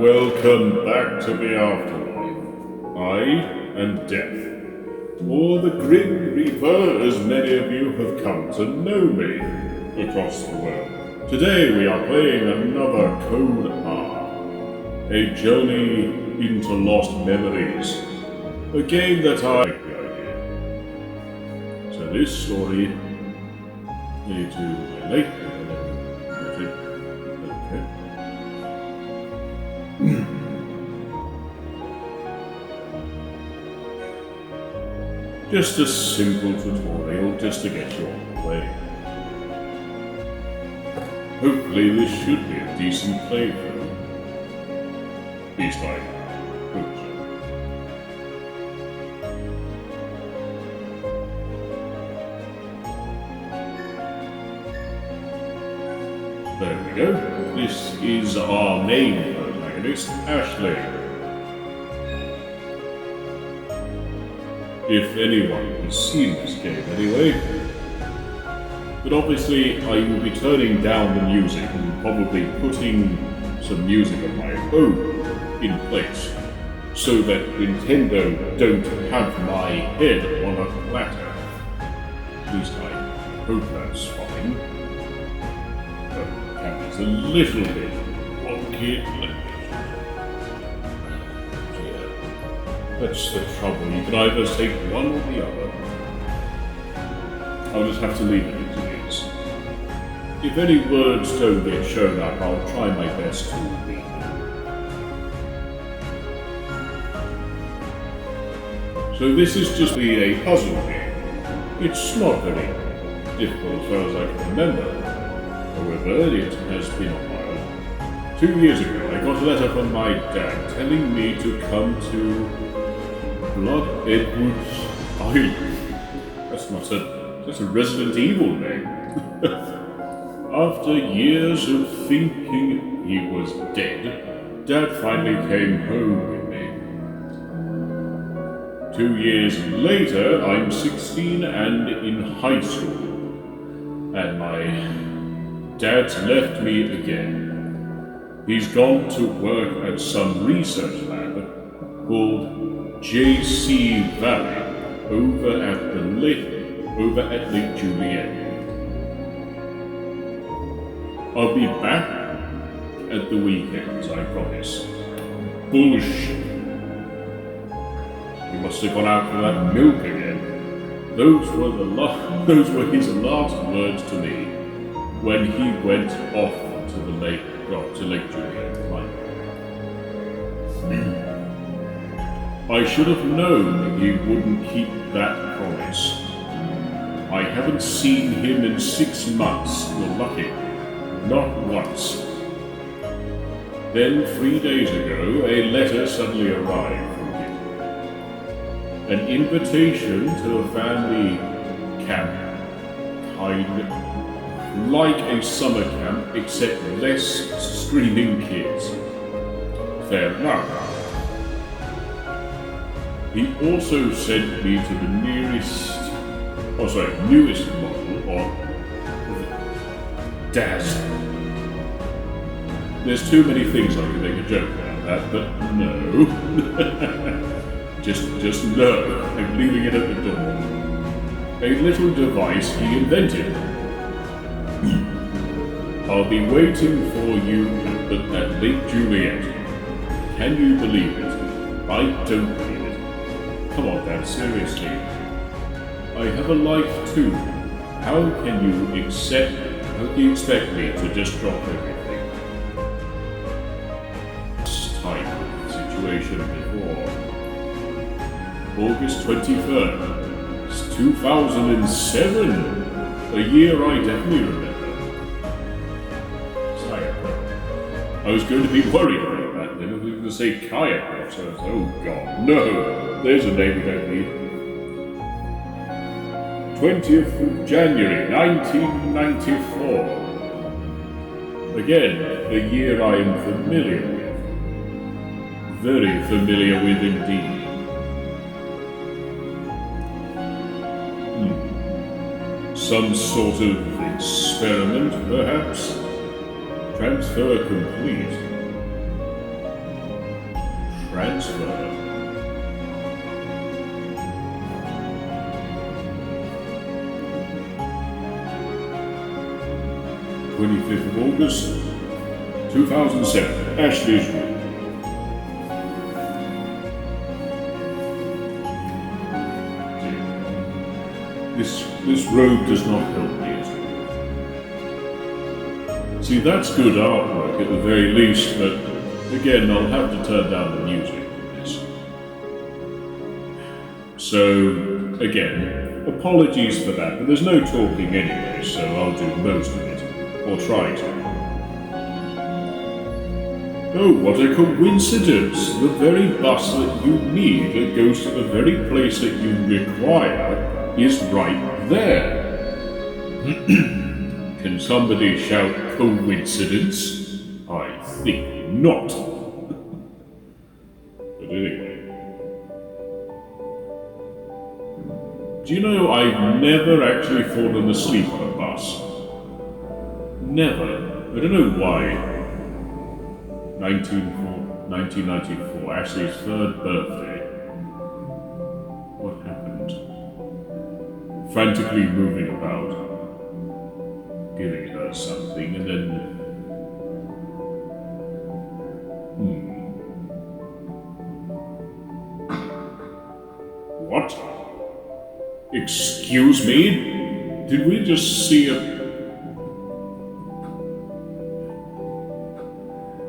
welcome back to the afterlife. I am Death, or the Grim Reaper, as many of you have come to know me across the world. Today we are playing another Code R, a journey into lost memories, a game that I like the idea. So this story, we need to relate. Just a simple tutorial just to get you on the way. Hopefully this should be a decent playthrough. At least I hope so. There we go. This is our main protagonist, Ashley. If anyone has seen this game anyway. But obviously I will be turning down the music and probably putting some music of my own in place, so that Nintendo don't have my head on a platter. At least I hope that's fine. The camera's a little bit wonky. That's the trouble. You can either take one or the other. I'll just have to leave it as it is. If any words don't get shown up, I'll try my best to read them. So this is just a puzzle game. It's not very difficult as far as I can remember. However, it has been a while. 2 years ago, I got a letter from my dad telling me to come to Blood Edwards Island. That's a Resident Evil name. After years of thinking he was dead, Dad finally came home with me. 2 years later, I'm 16 and in high school. And my dad's left me again. He's gone to work at some research lab called JC Valley over at Lake Juliet. I'll be back at the weekends, I promise. Bullshit. He must have gone out for that milk again. Those were his last words to me when he went off to Lake Juliet. I should have known he wouldn't keep that promise. I haven't seen him in 6 months. You're lucky. Not once. Then 3 days ago, a letter suddenly arrived from him. An invitation to a family camp, kind like a summer camp, except less screaming kids. Fair enough. He also sent me to the newest model of Daz. There's too many things I can make a joke about that, but no. just no. I'm leaving it at the door. A little device he invented. I'll be waiting for you at Lake Juliet. Can you believe it? I don't believe it. Come on, Dad, seriously. I have a life too. How can you expect me to just drop everything? This type of situation before. August 23rd. It's 2007. A year I definitely remember. I was going to be worried about that. Then I was going to say kayak. So I was, oh God, no. There's a name we don't need. 20th of January, 1994. Again, a year I am familiar with. Very familiar with indeed. Some sort of experiment, perhaps? Transfer complete. transfer. 25th of August, 2007, Ashley's room. This robe does not help me at all. See, that's good artwork at the very least, but again, I'll have to turn down the music for this. So, again, apologies for that, but there's no talking anyway, so I'll do most of it, or try to. Oh, what a coincidence! The very bus that you need that goes to the very place that you require is right there. Can somebody shout coincidence? I think not. But anyway. Do you know I've never actually fallen asleep on a bus? Never. I don't know why. 1994, Ashley's 3rd birthday. What happened? Frantically moving about, giving her something, and then... What? Excuse me? Did we just see a...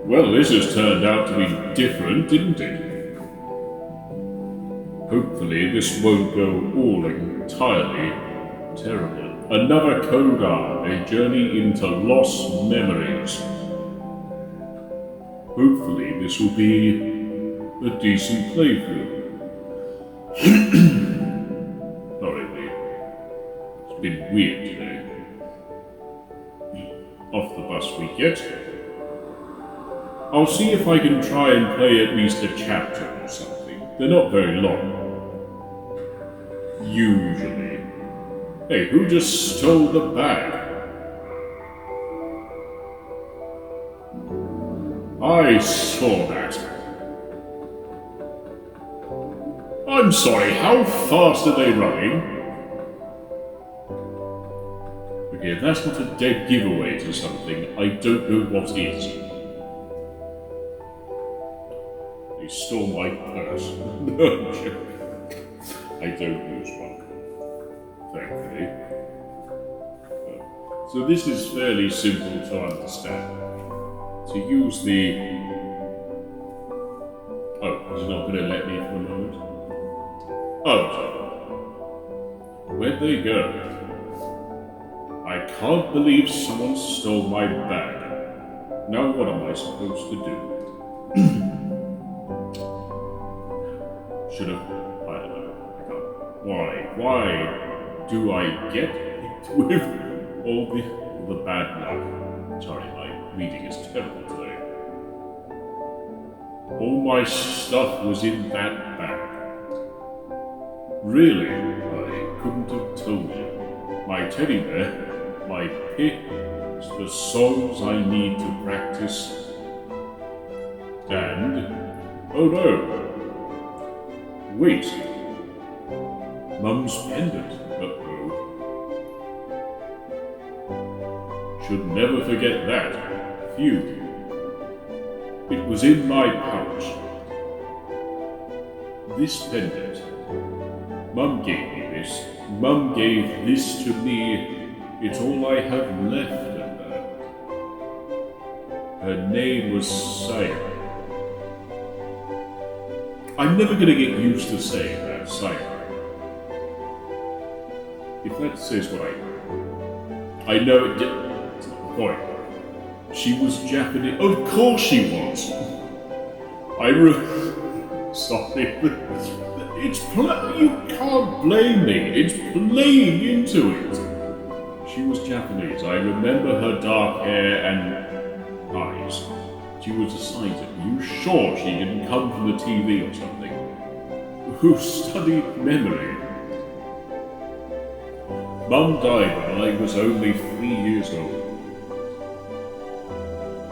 Well, this has turned out to be different, didn't it? Hopefully this won't go all entirely terrible. Another Kogar, a journey into lost memories. Hopefully this will be a decent playthrough. Sorry, it's been weird today. Off the bus we get. I'll see if I can try and play at least a chapter or something. They're not very long. Usually. Hey, who just stole the bag? I saw that. I'm sorry, how fast are they running? Okay, if that's not a dead giveaway to something, I don't know what is. They stole my purse. No joke. I don't use one, thankfully. So this is fairly simple to understand. To use the... Oh, is it not going to let me for a moment? Oh, where'd they go? I can't believe someone stole my bag. Now what am I supposed to do? Should have... I don't know. Why do I get hit with all the bad luck? Sorry, my reading is terrible today. All my stuff was in that bag. Really? I couldn't have told you. My teddy bear, my pick, the songs I need to practice, and... oh no! Wait! Mum's pendant. Uh-oh. Should never forget that. Phew. It was in my pouch. This pendant. Mum gave me this. Mum gave this to me. It's all I have left of her. Her name was Saya. I'm never going to get used to saying that, Saya. If that says what I know it did. Boy, she was Japanese. Of course she was. Sorry. It's you can't blame me. It's playing into it. She was Japanese. I remember her dark hair and eyes. She was a scientist. Are you sure she didn't come from the TV or something? Who studied memory? Mum died when I was only 3 years old.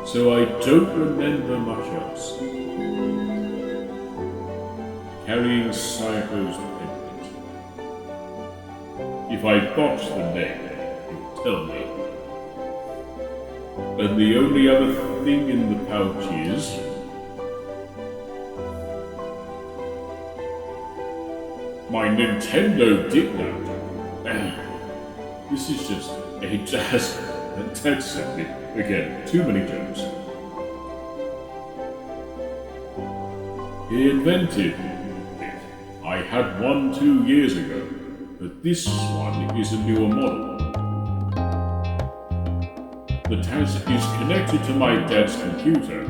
So I don't remember much else. carrying Sayako's pendant. If I botch the name, he'll tell me. And the only other thing in the pouch is... my Nintendo Dig Note. This is just a jazz and Ted said it. Again, too many jokes. He invented it. I had one 2 years ago, but this one is a newer model. The Taz is connected to my dad's computer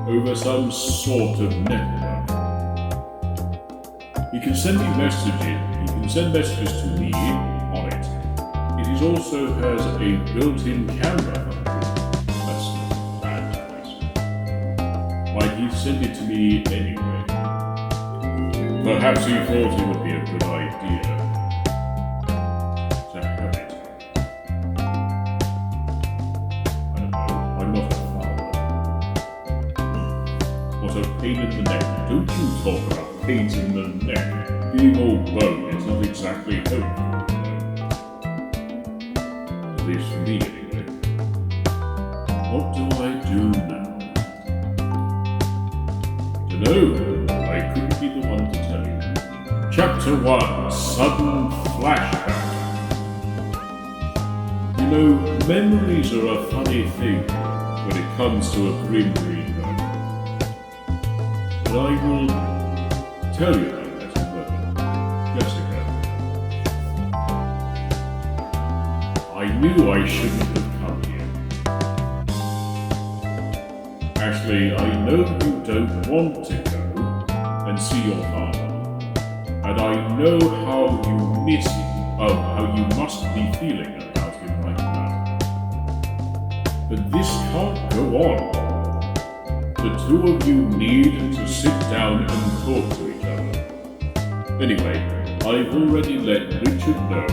over some sort of network. He can send messages to me on it. It also has a built-in camera function. That's bad choice. Why he sent it to me anyway? Perhaps he thought it would be a good idea to have it. I don't know, I'm not a father. What a pain in the neck. Don't you talk about pains in the neck. Being all bone is not exactly helpful. At least for me, anyway. What do I do now? Dunno. I couldn't be the one to tell you. Chapter 1. Sudden Flashback. You know, memories are a funny thing when it comes to a grim reader. But I will tell you about that in a moment. Jessica. I knew I shouldn't have come here. Actually, I know you don't want to go and see your father. And I know how you must be feeling about him right now. But this can't go on. The two of you need to sit down and talk to each other. Anyway, I've already let Richard know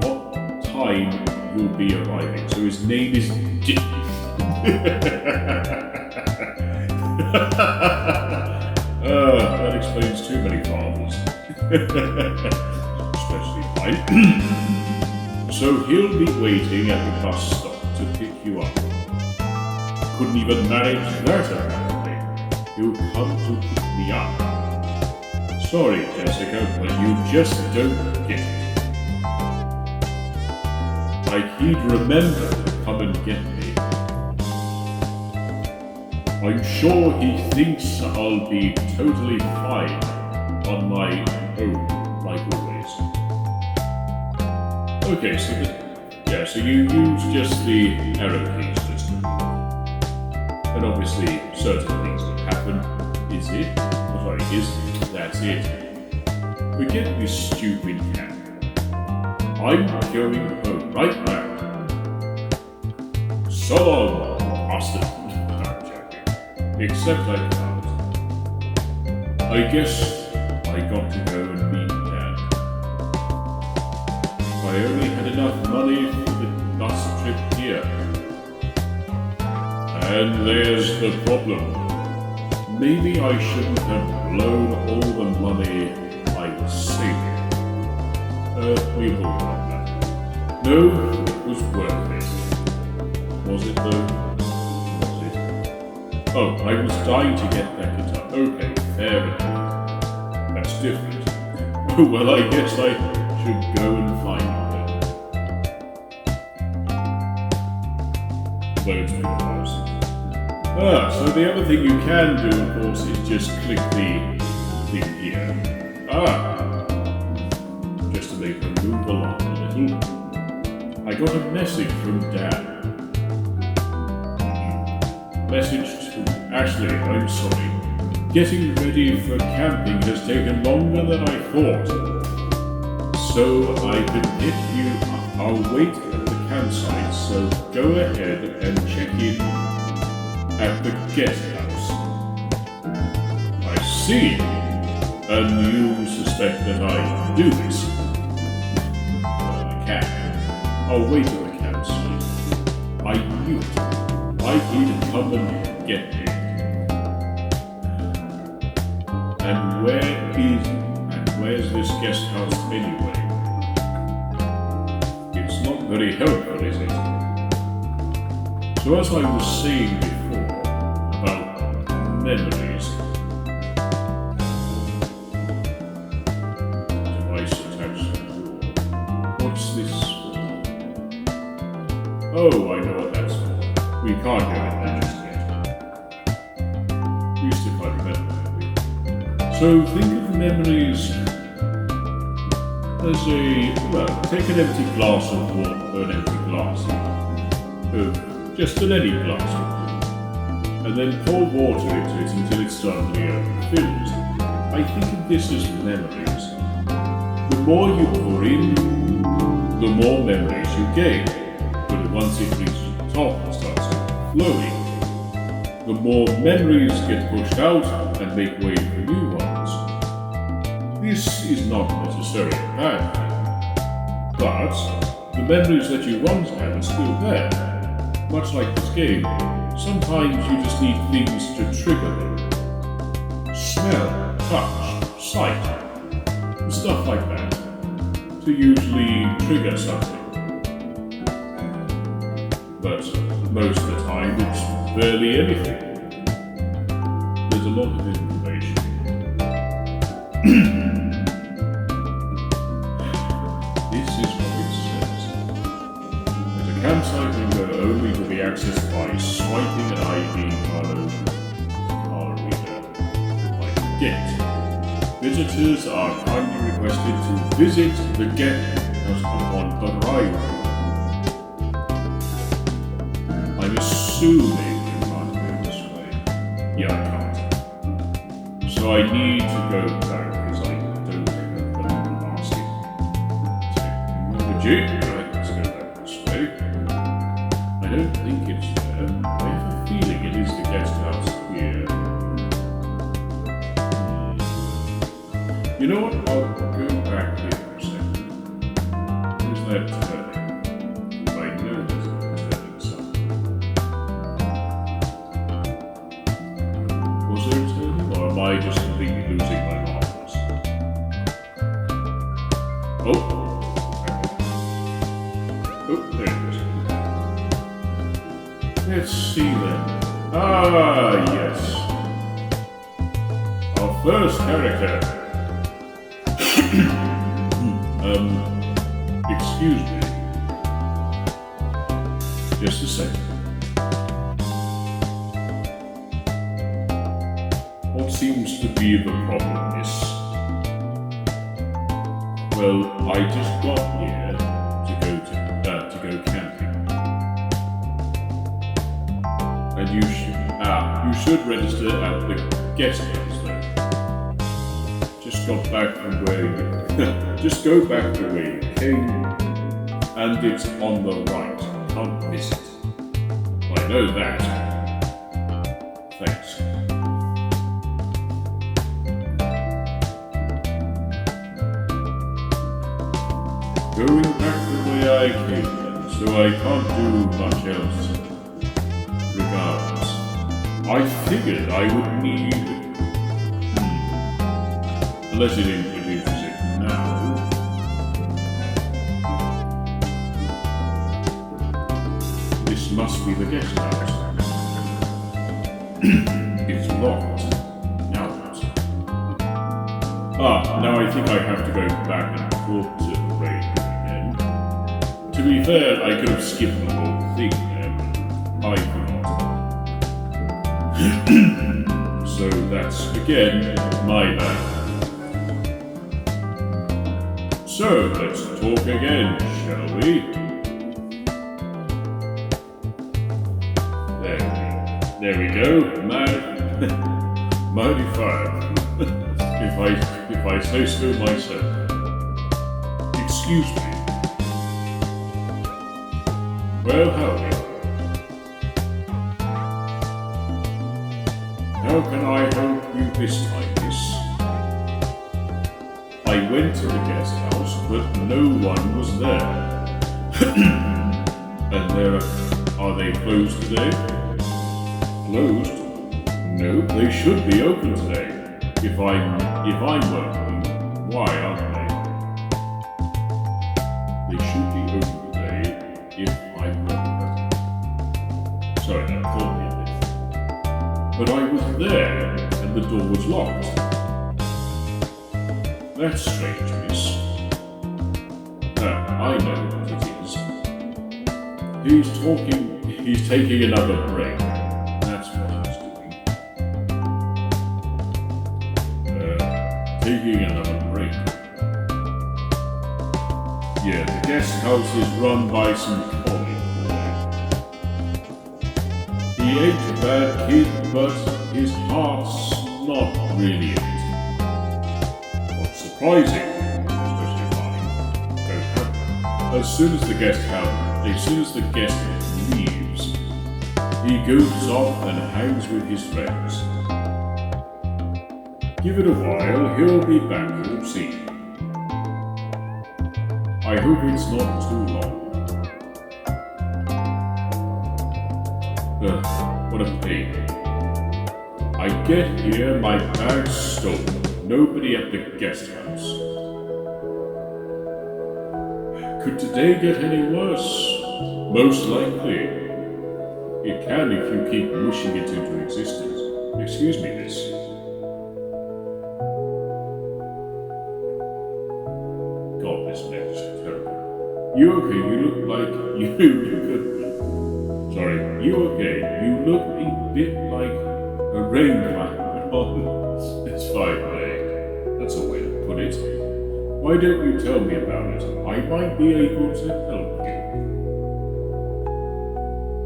what time you'll be arriving, so his name is Dick. That explains too many fathers. Especially mine. So he'll be waiting at the bus stop to pick you up. Couldn't even manage that apparently. He'll come to pick me up. Sorry, Jessica, but you just don't get it. Like he'd remember to come and get me. I'm sure he thinks I'll be totally fine on my own, like always. Okay, so you use just the arrow key system. And obviously, certain things will happen. Is it? Sorry, that's it. Forget this stupid cat. I'm going home right now. So long, bastard. Except I can't. I guess I got to go and meet Dad. I only had enough money for the bus trip here. And there's the problem. Maybe I shouldn't have blown all the money I was saving. We will talk about that. No, it was worth it. Was it though? Oh, I was dying to get that guitar. Okay, fair enough. That's different. Oh, well, I guess I should go and find it then. Though it's been a while since. So the other thing you can do, of course, is just click the thing here. Just to make them move along a little. I got a message from Dad. Message to Ashley, I'm sorry. Getting ready for camping has taken longer than I thought. So I can pick you up. I'll wait at the campsite, so go ahead and check in at the guest house. I see. And you suspect that I do this? Well, I can. I'll wait at the campsite. I knew it. I'd need to come and get me. And where is and where's this guest house anyway? It's not very helpful, is it? So as I was saying before about memories, device attached to the door. What's this for? Oh, I know what that's for. We can't go in there just yet. At least if I remember. So think of memories as take an empty glass of water, an empty glass of just an any glass of water, and then pour water into it until it suddenly overfills. I think of this as memories. The more you pour in, the more memories you gain. But once it reaches the top and starts overflowing, the more memories get pushed out and make way for new ones. This is not necessarily a bad thing, but the memories that you once had are still there. Much like this game, sometimes you just need things to trigger them. Smell, touch, sight, stuff like that, to usually trigger something. But most of the time, it's barely anything. There's a lot of information. This is what it says. At a campsite window only to be accessed by swiping an ID card over card reader. Like get. Visitors are kindly requested to visit the get house upon arrival. I'm assuming you can't go this way. Yeah, I can't. So I need to go back because I don't have the lasting technology. Right, let's go back this way. I don't think it's there. I have a feeling it is the guest house here. You know what? I'll go back here for a second. Where's that turning? I know there's a turning somewhere. Was there a turning, or am I just completely losing my marbles? Oh! Oh, there it is. Let's see then. Ah, yes. Our first character. Excuse me. Just a second. What seems to be the problem, miss? Well, I just got here to go camping. And you should register at the guest house then. Just got back from where you just go back to where you came, and it's on the right. Can't miss it. I know that. Thanks. Going back the way I came then, so I can't do much else. Regardless, I figured I would need... Unless it introduces it now. This must be the guest house. It's locked. Now what? Now I think I have to go back and talk to the radio again. To be fair, I could have skipped the whole thing there, but I forgot. So that's, again, my bad. So, let's talk again, shall we? There we go. Mighty fine. if I say so myself. Excuse me. Well, howdy. How can I help you this time, miss? I went to the guest house, but no one was there. And are they closed today? Closed? No, they should be open today. If I'm working, why aren't they? They should be open today if I'm working. Sorry, that caught me a bit. But I was there and the door was locked. That's strange, miss. I know what it is. He's taking another break. That's what he's doing. Taking another break. Yeah, the guest house is run by some college boy. He ain't a bad kid, but his heart's not really in it. What's surprising, especially mine, don't happen. As soon as the guest leaves, he goes off and hangs with his friends. Give it a while, he'll be back, you'll see. I hope it's not too long. What a pain. I get here, my bag's stolen. Nobody at the guest house. Could today get any worse? Most likely. It can if you keep wishing it into existence. Excuse me, miss. God, this neck is terrible. You okay? You look like you Sorry, you okay? You look a bit like a rain cloud. It's fine, mate. That's a way to put it. Why don't you tell me about it? I might be able to help you.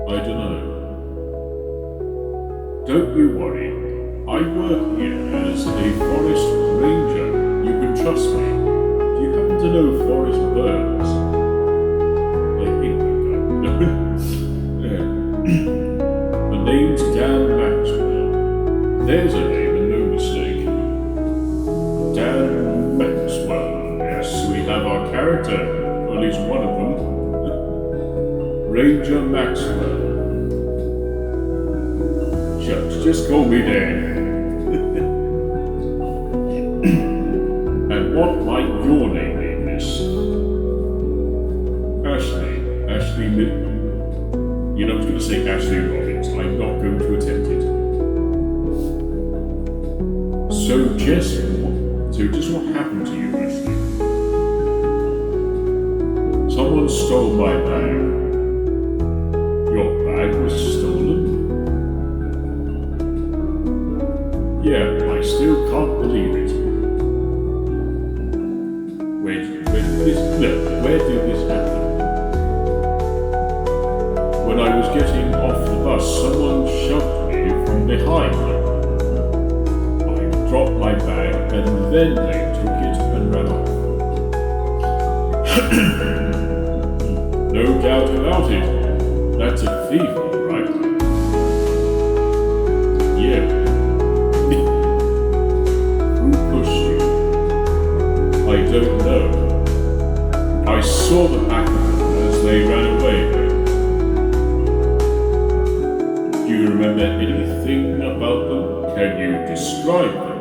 I don't know. Don't you worry. I work here as a forest ranger. You can trust me. Do you happen to know forest birds? I think I do. Yeah. The name's Dan Maxwell. There's a name and no mistake. Dan Maxwell. Yes, we have our character. Or at least one of them. Ranger Maxwell. Shucks, just call me Dan. And what might your name be, miss? Ashley. Ashley You're not going to say Ashley Robbins. I'm not going to attempt it. So just what happened to you, Ashley? Someone stole my bag. Your bag was stolen? Yeah, I still can't believe it. Where did this happen? When I was getting off the bus, someone shoved me from behind. I dropped my bag and then they took it and ran off. No doubt about it. That's a thief, all right? Yeah. Who pushed you? I don't know. I saw the back of them as they ran away. Do you remember anything about them? Can you describe them?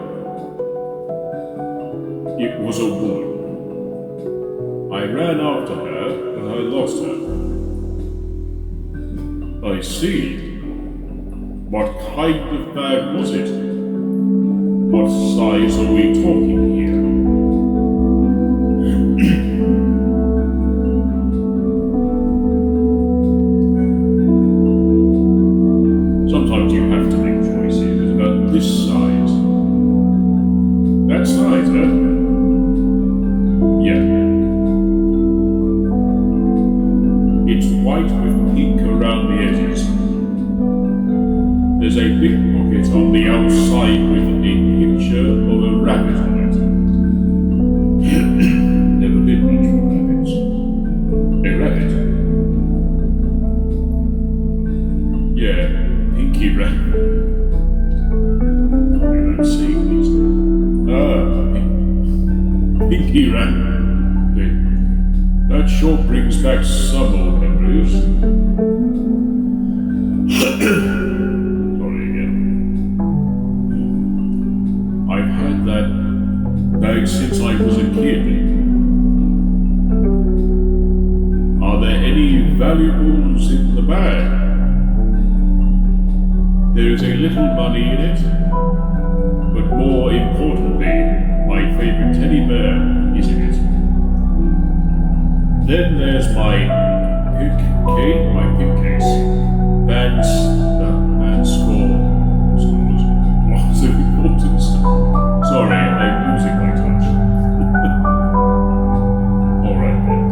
It was a woman. I ran after her, but I lost her. I see. What kind of bag was it? What size are we talking here? Sometimes you have to make choices about this size. That size, huh? Yeah. It's white with pink around the edges. There's a big pocket on the outside with a picture of a rabbit on it. Never been much for rabbits. A rabbit? Yeah, pinky rabbit. I'm seeing these. Pinky rabbit. That sure brings back some old memories. Sorry again. I've kid. Are there any valuables in the bag? There is a little money in it, but more importantly, my favorite teddy bear is in it. Then there's my pick case. Band scores. Lots of important stuff. Sorry, I'm losing my touch. Alright then.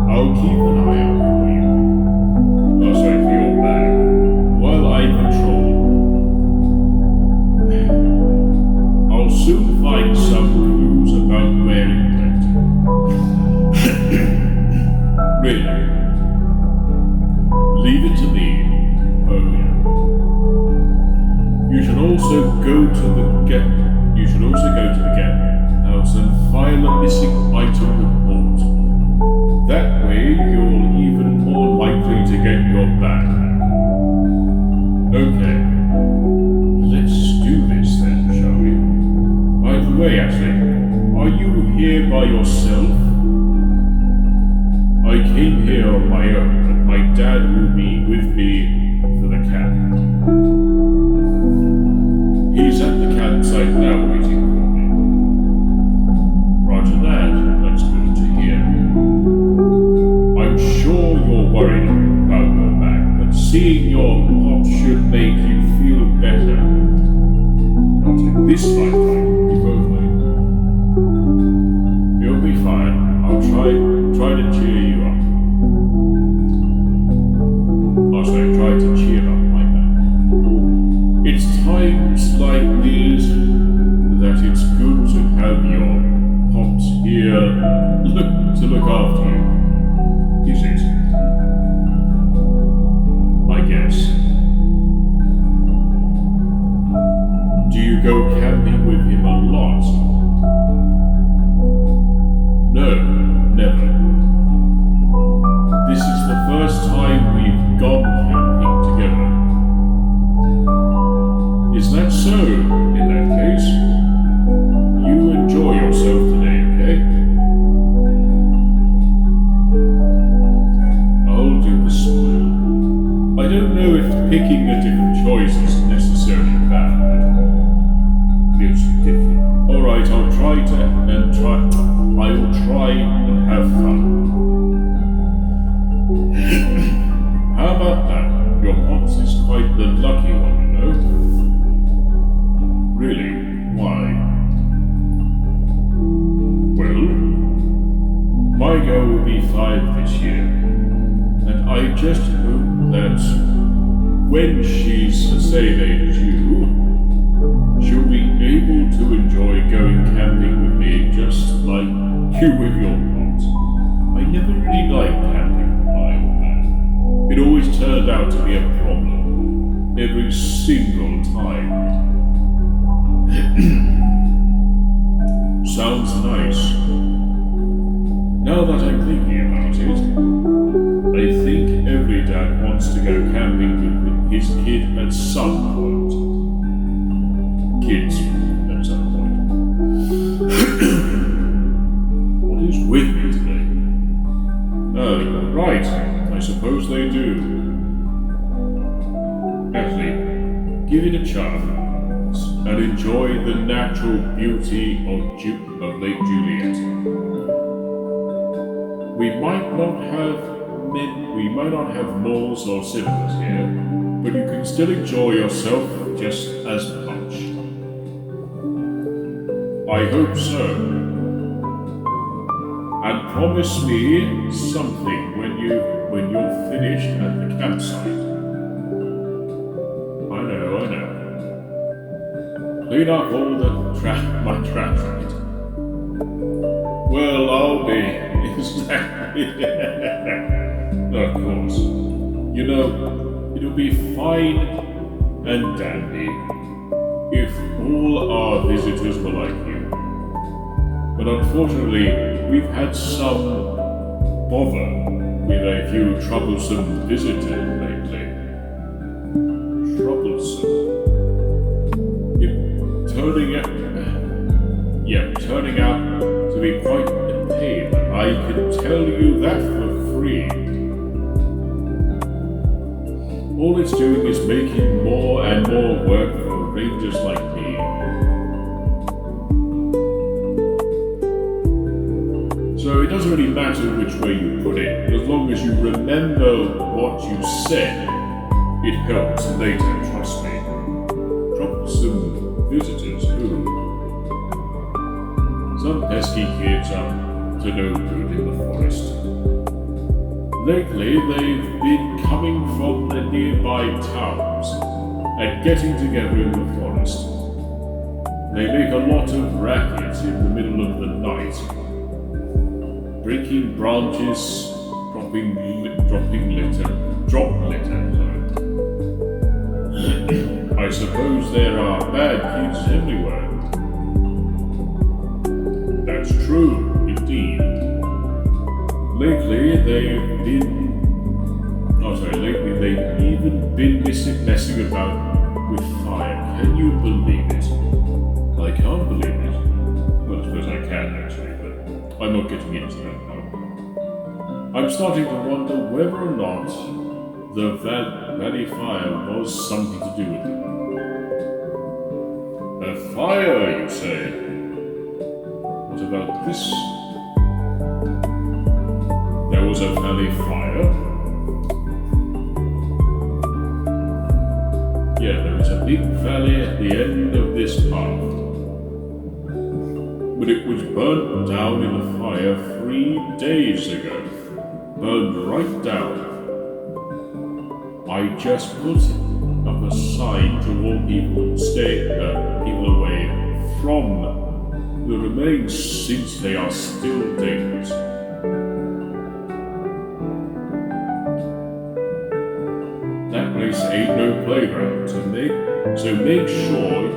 I'll keep an eye out for you. Oh, sorry, for your bag. While I patrol, I'll soon find some clues about where it went. Really? Leave it to me. Oh yeah. You should also go to the house and file a missing item report. That way you're even more likely to get your bag back. Okay. Let's do this then, shall we? By the way, Ashley, are you here by yourself? I came here on my own, but my dad will be with me for the camp. He's at the campsite now waiting for me. Roger that, that's good to hear. I'm sure you're worried about your back, but seeing your pop should make you feel better. Not in this lifetime, we both know. You'll be fine. I'll try to cheer you up. Also, try to cheer up my back. It's times like these that it's good to have your pops here to look after you. Is it? I guess. Do you go camping with him a lot? No, never. This is the first time we've gone camping together. Is that so? In that case, you enjoy yourself today, okay? I'll do the smile. I don't know if picking a different choice is necessarily bad. It's different. Alright, I will try and have fun. How about that? Your pops is quite the lucky one, you know? Really? Why? Well, my girl will be 5 this year, and I just hope that when she's the same age as you, she'll be able to enjoy going camping with me just like you with your pops. I never really liked camping with my old man. It always turned out to be a problem. Every single time. Sounds nice. Now that I'm thinking about it, I think every dad wants to go camping with his kid at some point. Kids at some point. What is with me today? Oh, right. I suppose they do. Ashley, give it a chance and enjoy the natural beauty of Lake Juliet. We might not have malls or cinemas here, but you can still enjoy yourself just as much. I hope so. And promise me something when you're finished at the campsite. I know. Clean up all my trash, right? Well, I'll be exactly. Of course. You know, it'll be fine and dandy if all our visitors were like you. But unfortunately, we've had some bother with a few troublesome visitors lately. Troublesome? Turning out be quite a pain. I can tell you that for free. All it's doing is making more and more work for rangers like me. So it doesn't really matter which way you put it, as long as you remember what you said. It helps later, trust me. Troublesome visitors, who? Some pesky kids up to no good in the forest. Lately, they've been coming from the nearby towns and getting together in the forest. They make a lot of racket in the middle of the night, breaking branches, dropping litter. I suppose there are bad kids everywhere. That's true, indeed. Lately they've even been messing about with fire. Can you believe it? I can't believe it. Well, I suppose I can actually, but I'm not getting into that now. I'm starting to wonder whether or not the Valley Fire was something to do with it. A fire, you say? What about this? There was a valley fire? Yeah, there was a big valley at the end of this path. But it was burnt down in a fire 3 days ago. Burned right down. I just put up a sign to warn people to stay people away from the remains since they are still dangerous. That place ain't no playground, so make sure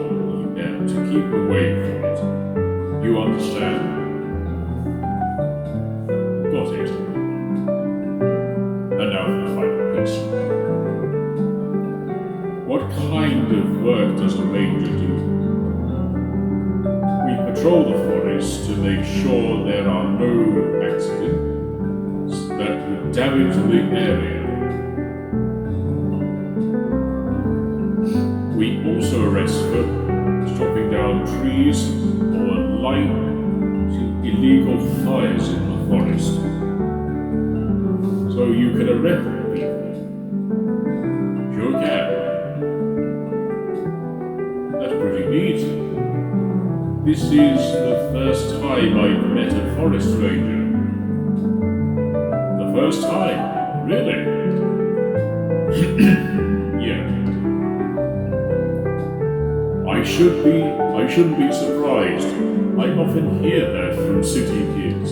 to keep away from it. You understand? Got it. And now for the final question. What kind of work does a ranger do? We patrol the forest to make sure there are no accidents that would damage the area. We also arrest for chopping down trees or lighting illegal fires in the forest. So you can arrest people. Sure can. That's pretty neat. This is the first time I've met a forest ranger. The first time? Really? Yeah. I shouldn't be surprised. I often hear that from city kids.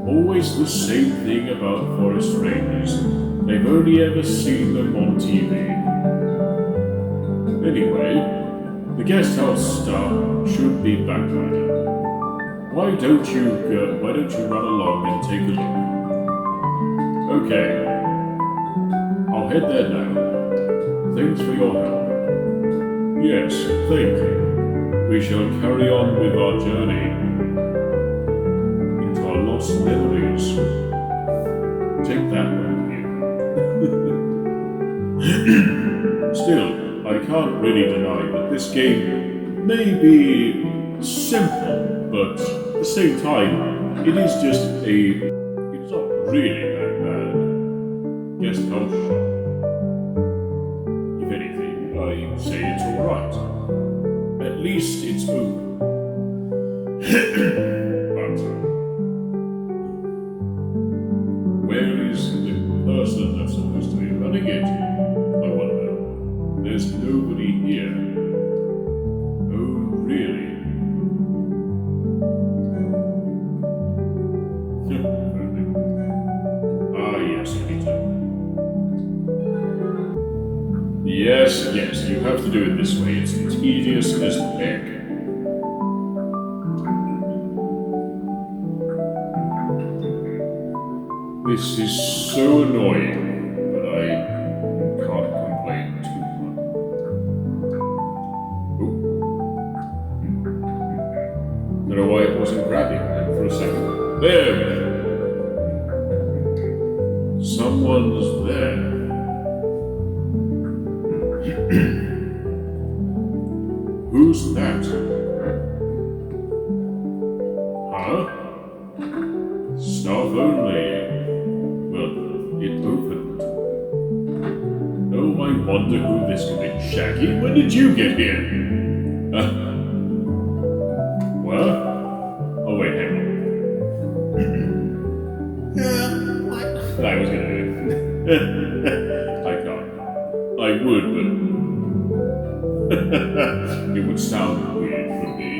Always the same thing about forest rangers. They've only ever seen them on TV. Anyway, the guest house staff should be back by now. Why don't you run along and take a look? Okay. I'll head there now. Thanks for your help. Yes, thank you. We shall carry on with our journey into our lost memories. Take that one here. Still, I can't really deny that this game may be simple, but at the same time, it's not really that bad. Guest house shop. If anything, I say it's alright. At least it's open. But where is the person that's supposed to be running it? I wonder. There's nobody here. Oh, really? Yes, Peter. Yes, you have to do it this way. It's tedious as heck. This is so annoying, but I can't complain too much. Don't know why why it wasn't grabbing them for a second. There! Someone's there. Who's that? Huh? Staff only. Well, it opened. Oh, I wonder who this could be. Shaggy, when did you get here? What? Oh, wait, hang on. I was gonna do it. I can't. I would, but it would sound weird for me.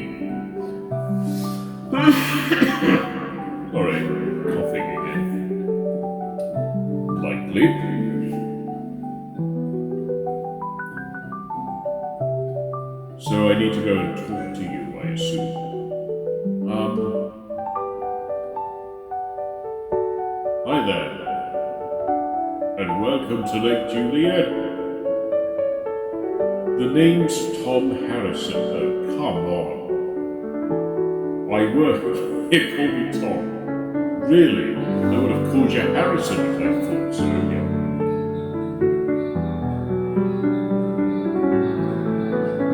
Alright, coughing again. Likely. So I need to go and talk to you, I assume. Hi there. And welcome to Lake Juliet. The name's Tom Harrison. Oh, come on. I work here, call me Tom. Really? I would have called you Harrison if I thought so, yeah.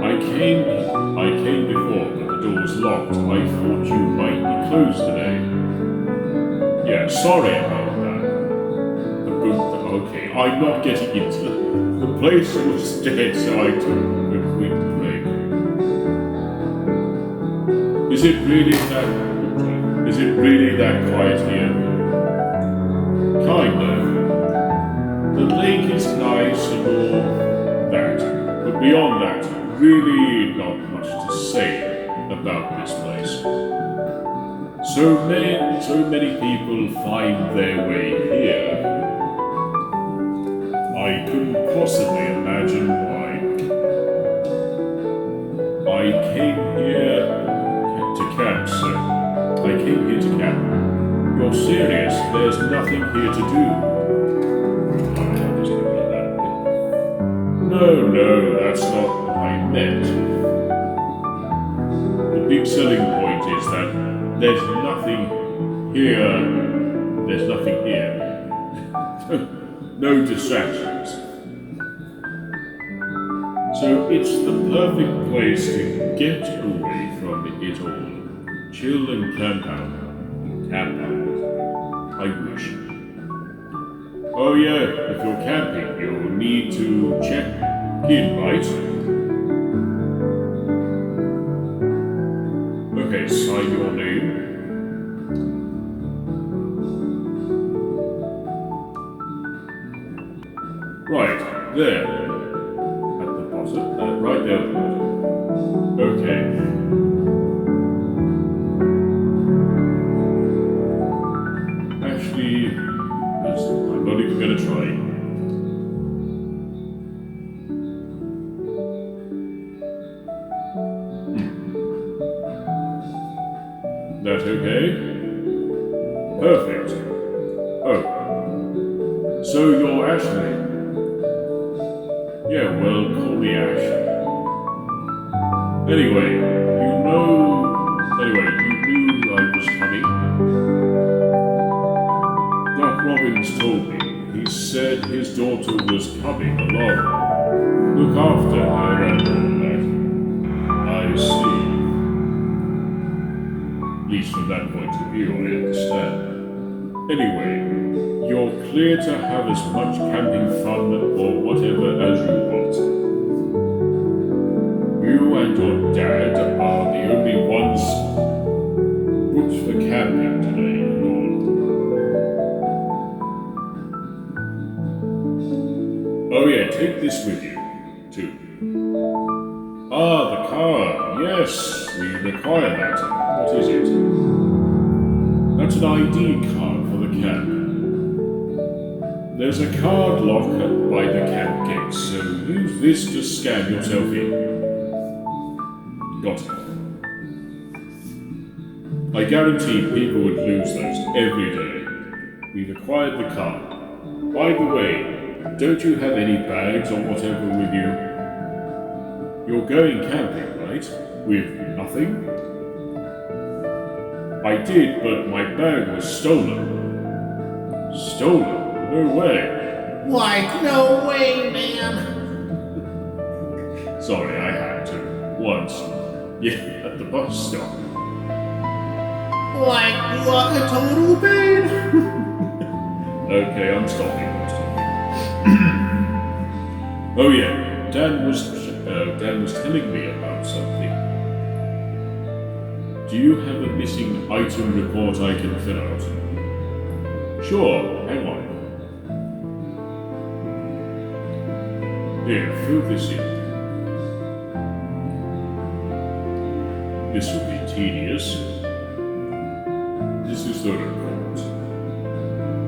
I came before, but the door was locked. I thought you might be closed today. Yeah, sorry about that. Okay, I'm not getting into it. The place was dead, so I took a quick break. Is it really that quiet here? Kind of. The lake is nice and all that, but beyond that, really not much to say about this place. So many people find their way here. I couldn't possibly imagine why. I came here to camp, sir. I came here to camp. You're serious? There's nothing here to do. No, that's not what I meant. The big selling point is that there's nothing here. There's nothing here. No distractions. So it's the perfect place to get away from it all. Chill and camp out. I wish. Oh yeah, if you're camping, you'll need to check in, right? Okay, sign your name. Right, there. At the bottom. Right there at the bottom. Okay. Actually, I'm not even gonna try. That okay? Perfect. Oh. So you're Ashley? Yeah, well, call me Ash. Anyway, you knew I was coming. Doc Robbins told me. He said his daughter was coming along. Look after her and all that. I see. At least from that point of view, I understand. Anyway, you're clear to have as much camping fun or whatever as you want. You and your dad are the only ones booked for camping today, Lord. Oh yeah, take this with you, too. Ah, the card. Yes, we require that. What is it? That's an ID card for the camp. There's a card locker by the camp gate, so use this to scan yourself in. Got it. I guarantee people would lose those every day. We've acquired the card. By the way, don't you have any bags or whatever with you? You're going camping, right? With nothing? I did, but my bag was stolen. Stolen? No way. Like, no way, man. Sorry, I had to. Once. Yeah, at the bus stop. Like, what a total pain. Okay, I'm stopping. Oh yeah, Dan was telling me about something. Do you have a missing item report I can fill out? Sure, hang on. Here, fill this in. This will be tedious. This is the report.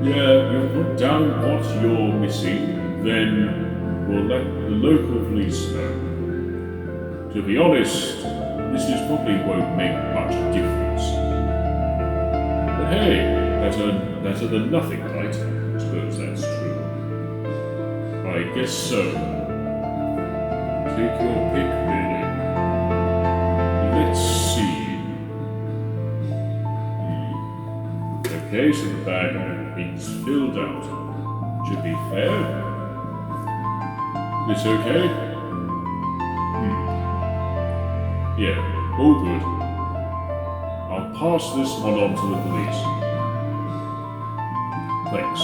Yeah, you put down what you're missing, then we'll let the local police know. To be honest, this is probably won't make much difference. But hey, better than nothing, right? I suppose that's true. I guess so. Take your pick, really. Let's see. Okay, so the bag is filled out. Should be fair. This okay? Yeah, all good. I'll pass this one on to the police. Thanks.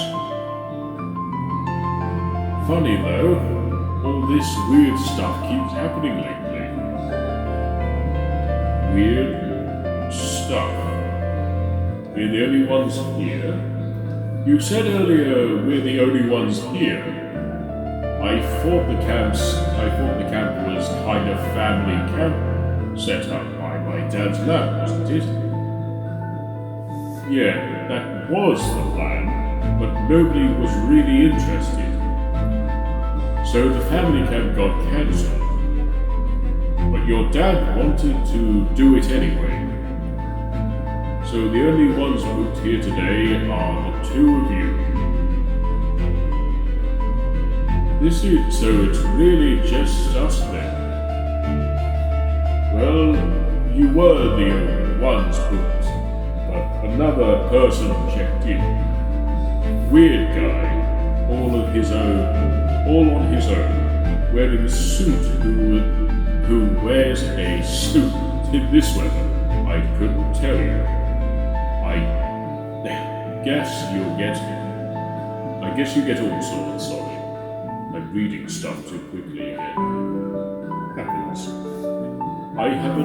Funny though, all this weird stuff keeps happening lately. Weird stuff. We're the only ones here? You said earlier we're the only ones here. I thought the camp was kind of family camp set up by my dad's lab, wasn't it? Yeah, that was the plan, but nobody was really interested. So the family camp got cancelled. But your dad wanted to do it anyway. So the only ones moved here today are the two of you. So it's really just us then. Well, you were the only ones booked, but another person checked in. Weird guy, all on his own, wearing a suit who wears a suit in this weather. I couldn't tell you. I guess you get all sorts, sorry. I'm reading stuff too quickly again. Happens. I have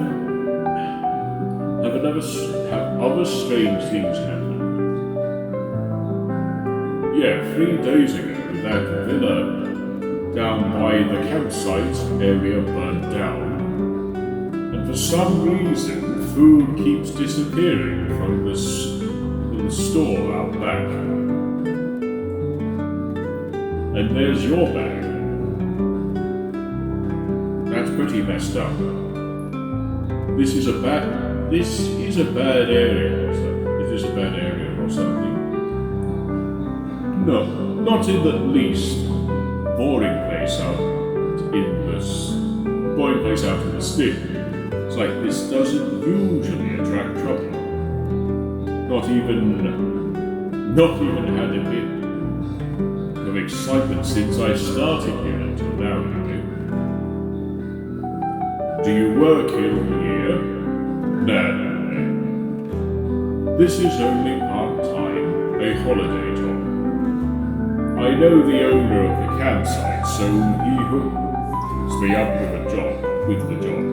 other strange things happen. Yeah, 3 days ago, that villa down by the campsite area burned down. And for some reason, food keeps disappearing from the store out back. And there's your bag. That's pretty messed up. This is a bad area. Is this a bad area or something? No, not in the least. Boring place out in the stick. It's like this doesn't usually attract trouble. Not even had a bit of excitement since I started here until now, really. Do you work here all year? No. This is only part-time, a holiday job. I know the owner of the campsite, so he hooks me up with the job.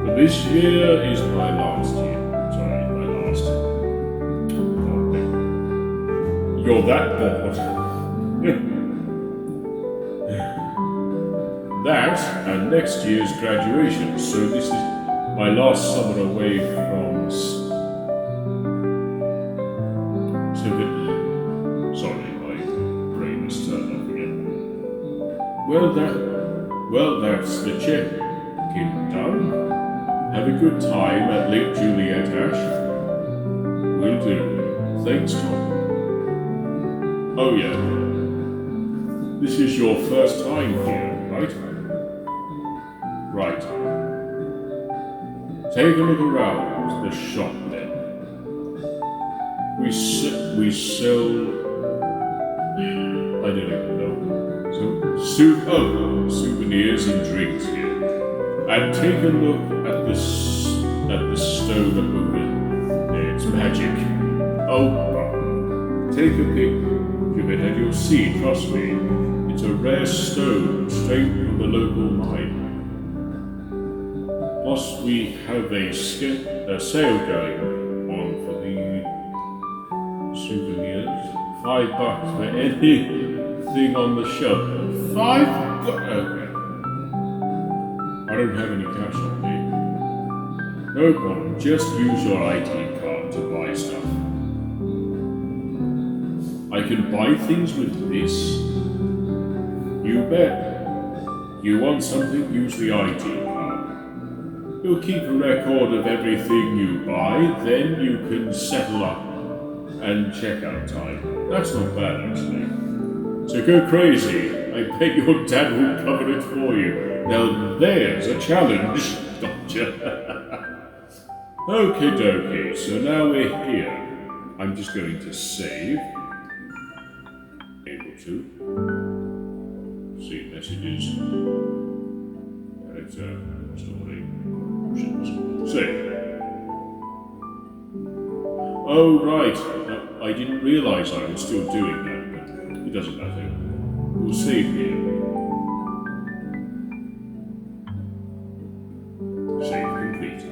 But this year is my last year. You're that bored. That and next year's graduation, so this is my last summer away from sorry, my brain is turned off again. Well, that's the check. Keep it done. Have a good time at Lake Juliet, Ash. Will do. Thanks, Tom. Oh yeah. This is your first time here, right? Right. take a look around the shop then. We sell, I don't even know. Souvenirs and drinks here. And take a look at the stone over there. It's magic. Oh, take a pic of it and you'll see, trust me. It's a rare stone straight from the local mine. Plus we have a sale going on for the souvenirs. $5 for anything on the shelf. Okay. I don't have any cash on me. No problem, just use your ID card to buy stuff. I can buy things with this? You bet. You want something, use the ID card. You'll keep a record of everything you buy, then you can settle up and checkout time. That's not bad, actually. So go crazy. I bet your dad will cover it for you. Now there's a challenge. Gotcha. Okie dokie, so now we're here. I'm just going to save. Able to. See messages. It's story. Save. Oh, right. I didn't realize I was still doing that, but it doesn't matter. We'll save here. Save complete.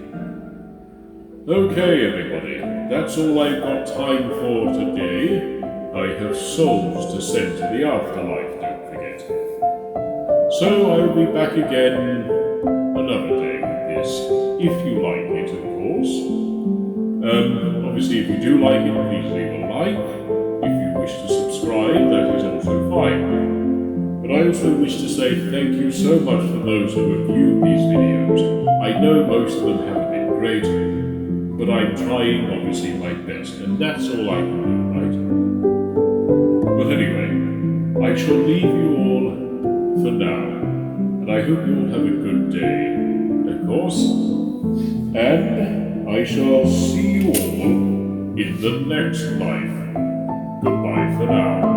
Okay, everybody. That's all I've got time for today. I have souls to send to the afterlife, don't forget. So I'll be back again another day with this, if you like it, of course. Obviously, if you do like it, please leave a like. If you wish to subscribe, that is also fine. But I also wish to say thank you so much for those who have viewed these videos. I know most of them haven't been great, but I'm trying, obviously, my best, and that's all I can do, right? But anyway, I shall leave you all for now, and I hope you all have a good day, of course, and I shall see you all in the next life. Goodbye for now.